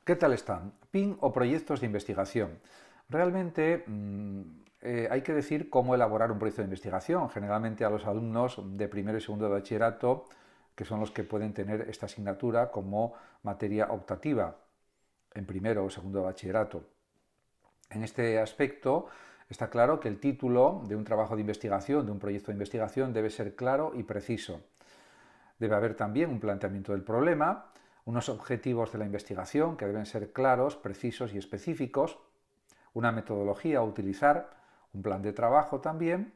¿Qué tal están? ¿PIN o proyectos de investigación? Realmente hay que decir cómo elaborar un proyecto de investigación. Generalmente a los alumnos de primero y segundo de bachillerato, que son los que pueden tener esta asignatura como materia optativa en primero o segundo de bachillerato. En este aspecto está claro que el título de un trabajo de investigación, de un proyecto de investigación, debe ser claro y preciso. Debe haber también un planteamiento del problema, unos objetivos de la investigación que deben ser claros, precisos y específicos, una metodología a utilizar, un plan de trabajo también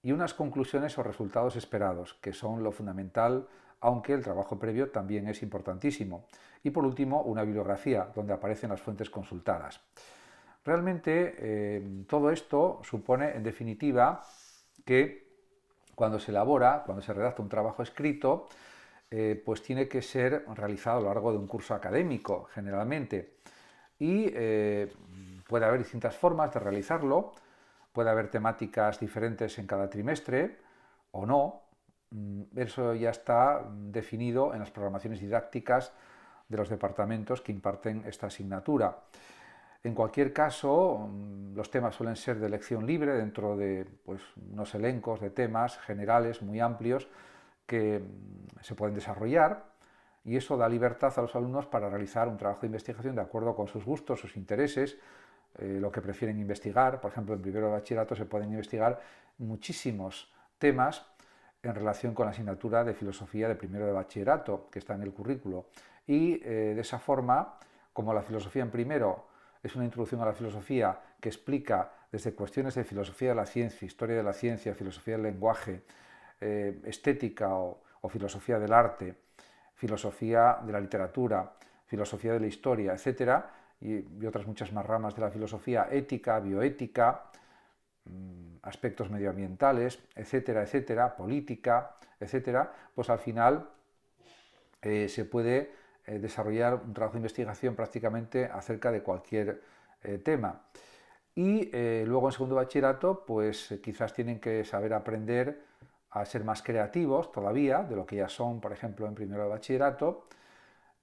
y unas conclusiones o resultados esperados, que son lo fundamental, aunque el trabajo previo también es importantísimo. Y por último, una bibliografía donde aparecen las fuentes consultadas. Realmente todo esto supone, en definitiva, que cuando se elabora, cuando se redacta un trabajo escrito, pues tiene que ser realizado a lo largo de un curso académico, generalmente. Y puede haber distintas formas de realizarlo, puede haber temáticas diferentes en cada trimestre o no. Eso ya está definido en las programaciones didácticas de los departamentos que imparten esta asignatura. En cualquier caso, los temas suelen ser de elección libre dentro de pues, unos elencos de temas generales muy amplios que se pueden desarrollar y eso da libertad a los alumnos para realizar un trabajo de investigación de acuerdo con sus gustos, sus intereses, lo que prefieren investigar. Por ejemplo, en primero de bachillerato se pueden investigar muchísimos temas en relación con la asignatura de filosofía de primero de bachillerato que está en el currículo y de esa forma, como la filosofía en primero es una introducción a la filosofía que explica desde cuestiones de filosofía de la ciencia, historia de la ciencia, filosofía del lenguaje, estética o filosofía del arte, filosofía de la literatura, filosofía de la historia, etcétera, y otras muchas más ramas de la filosofía, ética, bioética, aspectos medioambientales, etcétera, etcétera, política, etcétera, pues al final se puede desarrollar un trabajo de investigación prácticamente acerca de cualquier tema. Y luego en segundo bachillerato, pues quizás tienen que saber aprender a ser más creativos todavía de lo que ya son, por ejemplo, en primero de bachillerato,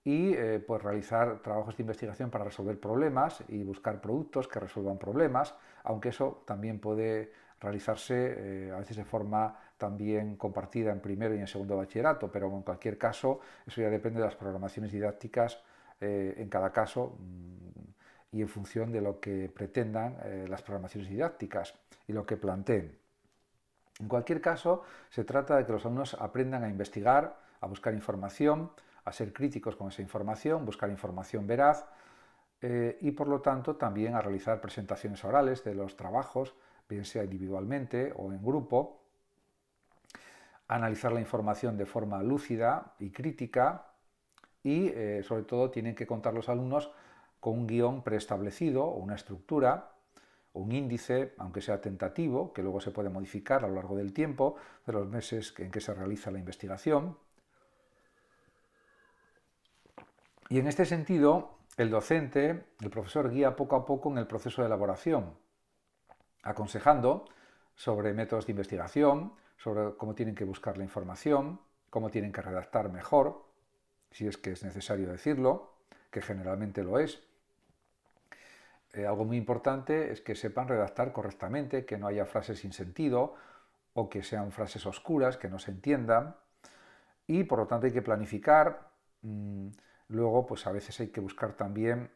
y pues realizar trabajos de investigación para resolver problemas y buscar productos que resuelvan problemas, aunque eso también puede realizarse a veces de forma también compartida en primero y en segundo bachillerato, pero en cualquier caso eso ya depende de las programaciones didácticas en cada caso y en función de lo que pretendan las programaciones didácticas y lo que planteen. En cualquier caso, se trata de que los alumnos aprendan a investigar, a buscar información, a ser críticos con esa información, buscar información veraz y por lo tanto también a realizar presentaciones orales de los trabajos, bien sea individualmente o en grupo, a analizar la información de forma lúcida y crítica y sobre todo tienen que contar los alumnos con un guión preestablecido o una estructura o un índice, aunque sea tentativo, que luego se puede modificar a lo largo del tiempo, de los meses en que se realiza la investigación. Y en este sentido, el docente, el profesor, guía poco a poco en el proceso de elaboración, aconsejando sobre métodos de investigación, sobre cómo tienen que buscar la información, cómo tienen que redactar mejor, si es que es necesario decirlo, que generalmente lo es. Algo muy importante es que sepan redactar correctamente, que no haya frases sin sentido o que sean frases oscuras, que no se entiendan. Y por lo tanto hay que planificar. Luego, pues a veces hay que buscar también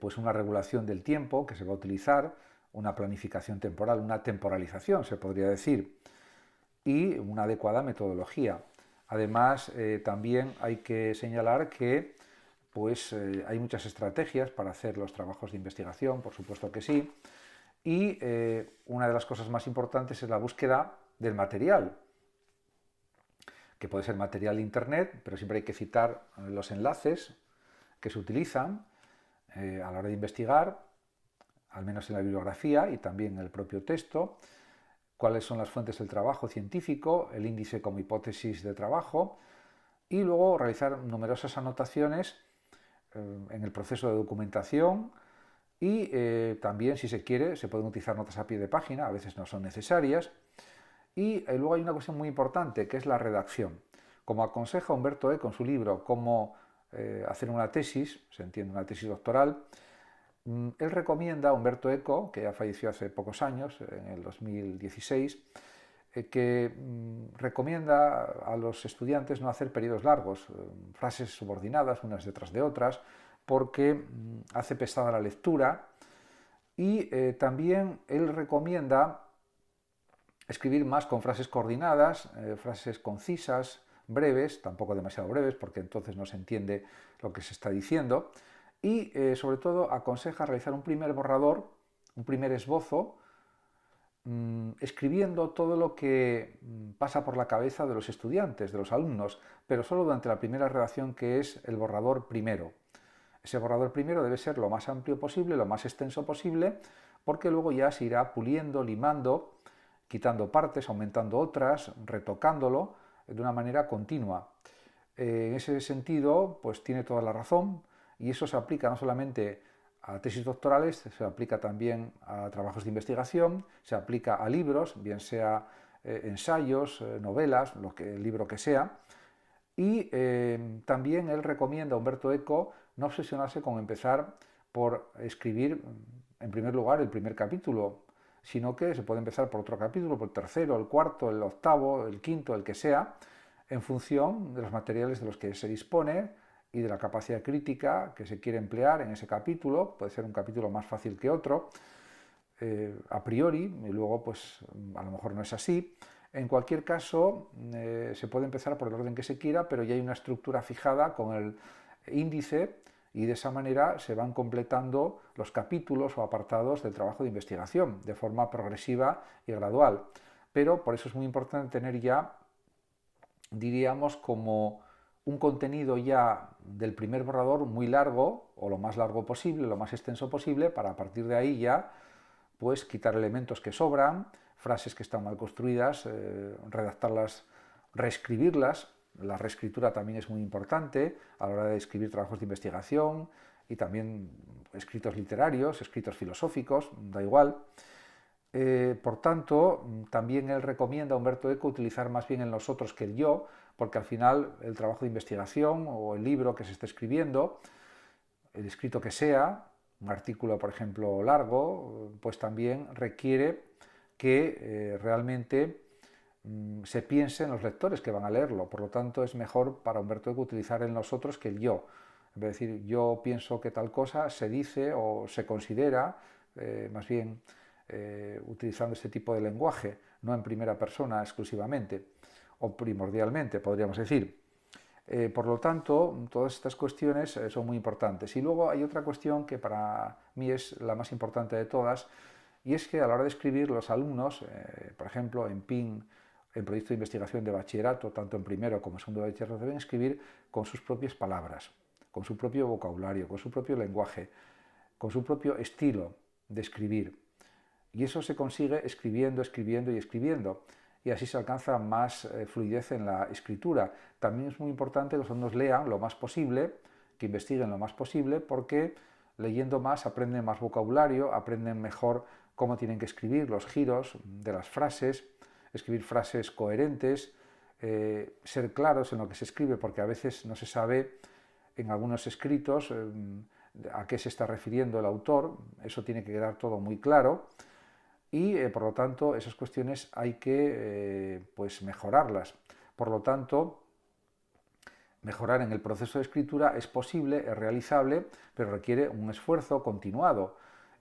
pues una regulación del tiempo que se va a utilizar, una planificación temporal, una temporalización, se podría decir, y una adecuada metodología. Además, también hay que señalar que pues, hay muchas estrategias para hacer los trabajos de investigación, por supuesto que sí, y una de las cosas más importantes es la búsqueda del material, que puede ser material de internet, pero siempre hay que citar los enlaces que se utilizan a la hora de investigar, al menos en la bibliografía y también en el propio texto, cuáles son las fuentes del trabajo científico, el índice como hipótesis de trabajo y luego realizar numerosas anotaciones en el proceso de documentación y también, si se quiere, se pueden utilizar notas a pie de página, a veces no son necesarias. Y luego hay una cuestión muy importante, que es la redacción. Como aconseja Humberto Eco en su libro Cómo hacer una tesis, se entiende una tesis doctoral, él recomienda a Umberto Eco, que ya falleció hace pocos años, en el 2016, que recomienda a los estudiantes no hacer periodos largos, frases subordinadas unas detrás de otras, porque hace pesada la lectura, y también él recomienda escribir más con frases coordinadas, frases concisas, breves, tampoco demasiado breves, porque entonces no se entiende lo que se está diciendo, y sobre todo aconseja realizar un primer borrador, un primer esbozo, escribiendo todo lo que pasa por la cabeza de los estudiantes, de los alumnos, pero solo durante la primera redacción, que es el borrador primero. Ese borrador primero debe ser lo más amplio posible, lo más extenso posible, porque luego ya se irá puliendo, limando, quitando partes, aumentando otras, retocándolo de una manera continua. En ese sentido, pues tiene toda la razón, y eso se aplica no solamente a tesis doctorales, se aplica también a trabajos de investigación, se aplica a libros, bien sea ensayos, novelas, el libro que sea, y también él recomienda a Umberto Eco no obsesionarse con empezar por escribir, en primer lugar, el primer capítulo, sino que se puede empezar por otro capítulo, por el tercero, el cuarto, el octavo, el quinto, el que sea, en función de los materiales de los que se dispone y de la capacidad crítica que se quiere emplear en ese capítulo. Puede ser un capítulo más fácil que otro, a priori, y luego pues a lo mejor no es así. En cualquier caso, se puede empezar por el orden que se quiera, pero ya hay una estructura fijada con el índice, y de esa manera se van completando los capítulos o apartados del trabajo de investigación de forma progresiva y gradual. Pero por eso es muy importante tener ya, diríamos, como un contenido ya del primer borrador muy largo, o lo más largo posible, lo más extenso posible, para a partir de ahí ya pues quitar elementos que sobran, frases que están mal construidas, redactarlas, reescribirlas. La reescritura también es muy importante a la hora de escribir trabajos de investigación, y también escritos literarios, escritos filosóficos, da igual. Por tanto, también él recomienda a Umberto Eco utilizar más bien el nosotros que el yo, porque al final el trabajo de investigación o el libro que se esté escribiendo, el escrito que sea, un artículo, por ejemplo, largo, pues también requiere que realmente se piense en los lectores que van a leerlo. Por lo tanto, es mejor para Umberto Eco utilizar el nosotros que el yo. Es decir, yo pienso que tal cosa se dice o se considera, más bien utilizando este tipo de lenguaje, no en primera persona exclusivamente, o primordialmente, podríamos decir. Por lo tanto, todas estas cuestiones son muy importantes. Y luego hay otra cuestión que para mí es la más importante de todas, y es que a la hora de escribir, los alumnos, por ejemplo, en PIN, en proyecto de investigación de bachillerato, tanto en primero como en segundo de bachillerato, deben escribir con sus propias palabras, con su propio vocabulario, con su propio lenguaje, con su propio estilo de escribir. Y eso se consigue escribiendo, escribiendo y escribiendo, y así se alcanza más fluidez en la escritura. También es muy importante que los alumnos lean lo más posible, que investiguen lo más posible, porque leyendo más aprenden más vocabulario, aprenden mejor cómo tienen que escribir, los giros de las frases, escribir frases coherentes, ser claros en lo que se escribe, porque a veces no se sabe en algunos escritos a qué se está refiriendo el autor. Eso tiene que quedar todo muy claro, y por lo tanto esas cuestiones hay que pues mejorarlas. Por lo tanto, mejorar en el proceso de escritura es posible, es realizable, pero requiere un esfuerzo continuado,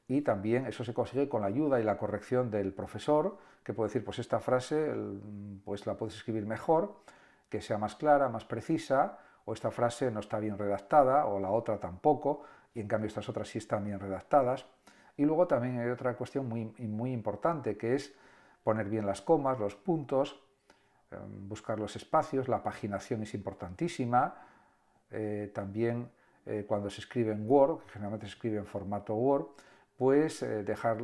y también eso se consigue con la ayuda y la corrección del profesor, que puede decir, pues esta frase pues la puedes escribir mejor, que sea más clara, más precisa, o esta frase no está bien redactada, o la otra tampoco, y en cambio estas otras sí están bien redactadas. Y luego también hay otra cuestión muy importante, que es poner bien las comas, los puntos, buscar los espacios. La paginación es importantísima. También cuando se escribe en Word, que generalmente se escribe en formato Word, pues dejar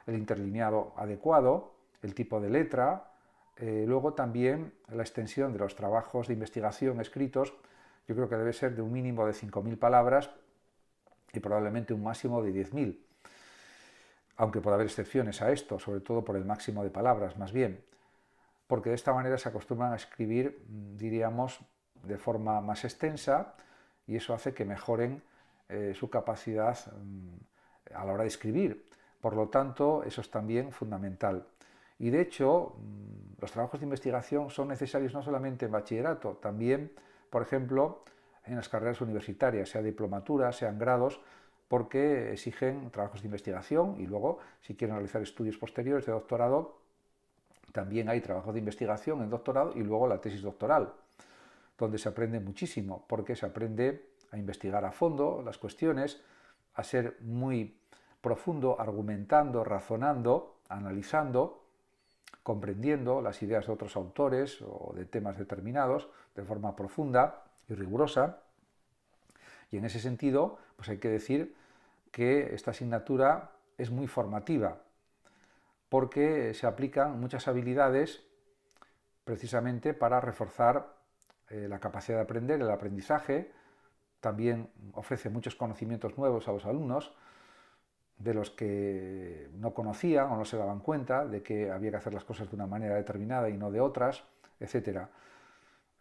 el interlineado adecuado, el tipo de letra. Luego también la extensión de los trabajos de investigación escritos, yo creo que debe ser de un mínimo de 5.000 palabras y probablemente un máximo de 10.000. Aunque puede haber excepciones a esto, sobre todo por el máximo de palabras, más bien, porque de esta manera se acostumbran a escribir, diríamos, de forma más extensa, y eso hace que mejoren su capacidad a la hora de escribir. Por lo tanto, eso es también fundamental. Y de hecho, los trabajos de investigación son necesarios no solamente en bachillerato, también, por ejemplo, en las carreras universitarias, sea diplomatura, sean grados, porque exigen trabajos de investigación y luego, si quieren realizar estudios posteriores de doctorado, también hay trabajo de investigación en doctorado y luego la tesis doctoral, donde se aprende muchísimo, porque se aprende a investigar a fondo las cuestiones, a ser muy profundo, argumentando, razonando, analizando, comprendiendo las ideas de otros autores o de temas determinados de forma profunda y rigurosa. Y en ese sentido, pues hay que decir que esta asignatura es muy formativa, porque se aplican muchas habilidades precisamente para reforzar la capacidad de aprender, el aprendizaje. También ofrece muchos conocimientos nuevos a los alumnos, de los que no conocían o no se daban cuenta de que había que hacer las cosas de una manera determinada y no de otras, etc.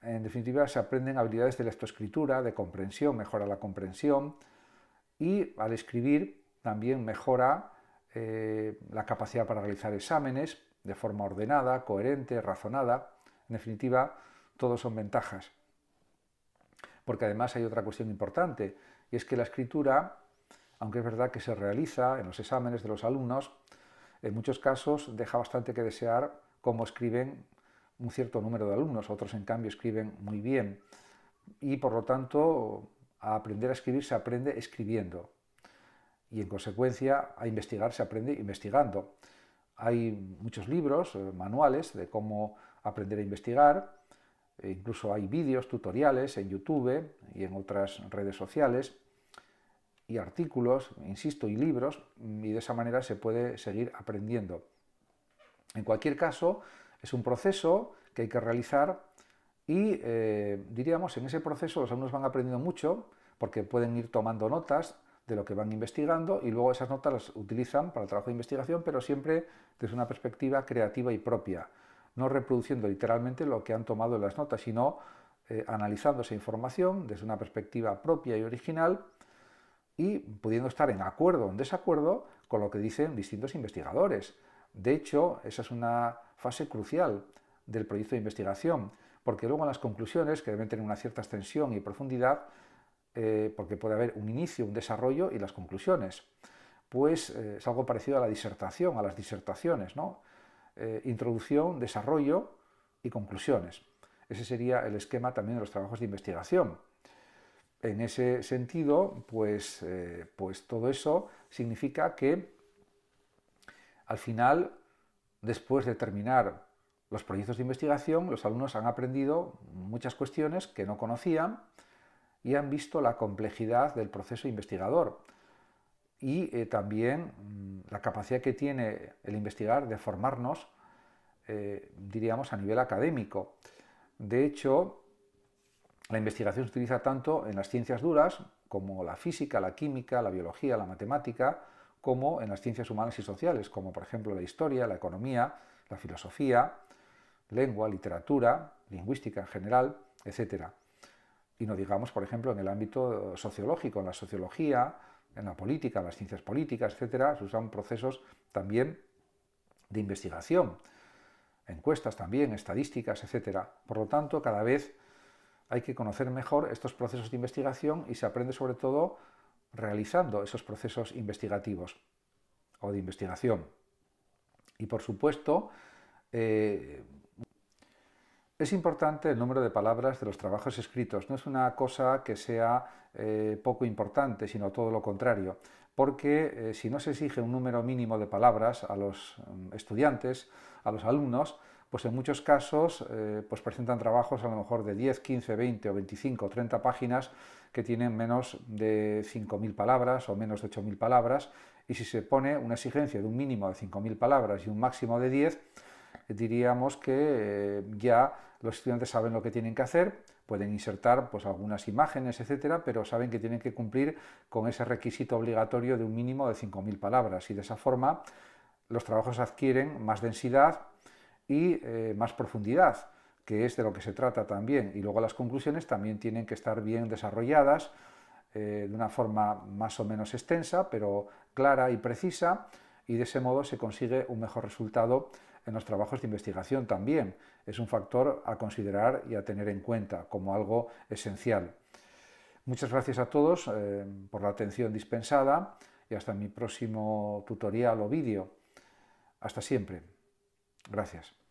En definitiva, se aprenden habilidades de lectoescritura, de comprensión, mejora la comprensión, y al escribir también mejora la capacidad para realizar exámenes de forma ordenada, coherente, razonada. En definitiva, todo son ventajas. Porque además hay otra cuestión importante, y es que la escritura, aunque es verdad que se realiza en los exámenes de los alumnos, en muchos casos deja bastante que desear cómo escriben un cierto número de alumnos, otros en cambio escriben muy bien, y por lo tanto a aprender a escribir se aprende escribiendo, y en consecuencia a investigar se aprende investigando. Hay muchos libros, manuales de cómo aprender a investigar, e incluso hay vídeos, tutoriales en YouTube y en otras redes sociales, y artículos, insisto, y libros, y de esa manera se puede seguir aprendiendo. En cualquier caso, es un proceso que hay que realizar y, diríamos, en ese proceso los alumnos van aprendiendo mucho porque pueden ir tomando notas de lo que van investigando y luego esas notas las utilizan para el trabajo de investigación, pero siempre desde una perspectiva creativa y propia, no reproduciendo literalmente lo que han tomado en las notas, sino analizando esa información desde una perspectiva propia y original y pudiendo estar en acuerdo o en desacuerdo con lo que dicen distintos investigadores. De hecho, esa es una fase crucial del proyecto de investigación, porque luego en las conclusiones, que deben tener una cierta extensión y profundidad, porque puede haber un inicio, un desarrollo y las conclusiones, pues es algo parecido a la disertación, a las disertaciones, ¿no? Introducción, desarrollo y conclusiones. Ese sería el esquema también de los trabajos de investigación. En ese sentido, pues todo eso significa que al final, después de terminar los proyectos de investigación, los alumnos han aprendido muchas cuestiones que no conocían y han visto la complejidad del proceso investigador y también la capacidad que tiene el investigar de formarnos, diríamos, a nivel académico. De hecho, la investigación se utiliza tanto en las ciencias duras, como la física, la química, la biología, la matemática, como en las ciencias humanas y sociales, como por ejemplo la historia, la economía, la filosofía, lengua, literatura, lingüística en general, etc. Y no digamos, por ejemplo, en el ámbito sociológico, en la sociología, en la política, en las ciencias políticas, etc. Se usan procesos también de investigación, encuestas también, estadísticas, etc. Por lo tanto, cada vez hay que conocer mejor estos procesos de investigación y se aprende sobre todo realizando esos procesos investigativos o de investigación. Y por supuesto, es importante el número de palabras de los trabajos escritos. No es una cosa que sea poco importante, sino todo lo contrario, porque si no se exige un número mínimo de palabras a los estudiantes, a los alumnos, pues en muchos casos pues presentan trabajos a lo mejor de 10, 15, 20 o 25 o 30 páginas que tienen menos de 5.000 palabras o menos de 8.000 palabras, y si se pone una exigencia de un mínimo de 5.000 palabras y un máximo de 10, diríamos que ya los estudiantes saben lo que tienen que hacer, pueden insertar pues algunas imágenes, etcétera, pero saben que tienen que cumplir con ese requisito obligatorio de un mínimo de 5.000 palabras, y de esa forma los trabajos adquieren más densidad y más profundidad, que es de lo que se trata también, y luego las conclusiones también tienen que estar bien desarrolladas, de una forma más o menos extensa, pero clara y precisa, y de ese modo se consigue un mejor resultado en los trabajos de investigación también. Es un factor a considerar y a tener en cuenta como algo esencial. Muchas gracias a todos por la atención dispensada y hasta mi próximo tutorial o vídeo. Hasta siempre. Gracias.